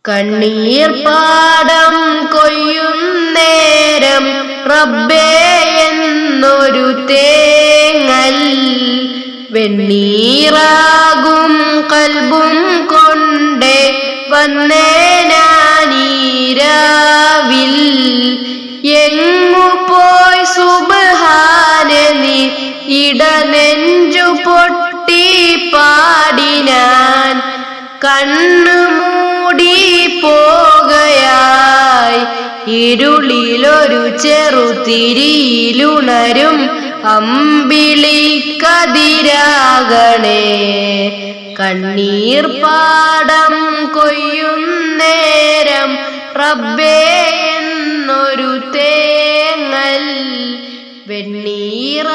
കണ്ണീർ പാടം കൊയ്യുന്നേരം റബ്ബേ എന്നൊരു തേങ്ങൽ, വെണ്ണീറാകും കൽബും കൊണ്ടേ വന്നേനാനീരാവിൽ. എങ്ങു പോയി സുബ്ഹാനെ നീ, ഇടനെഞ്ചു പൊട്ടി പാടിനാൻ. കണ്ണു മൂടി പോകയായി ഇരുളിലൊരു ചെറുതിരിയിലുണരും അമ്പിളിക്കതിരാകണേ. കണ്ണീർ പാടം കൊയ്യുന്നേരം റബ്ബേ എന്നൊരു തേങ്ങൽ, വെണ്ണീറ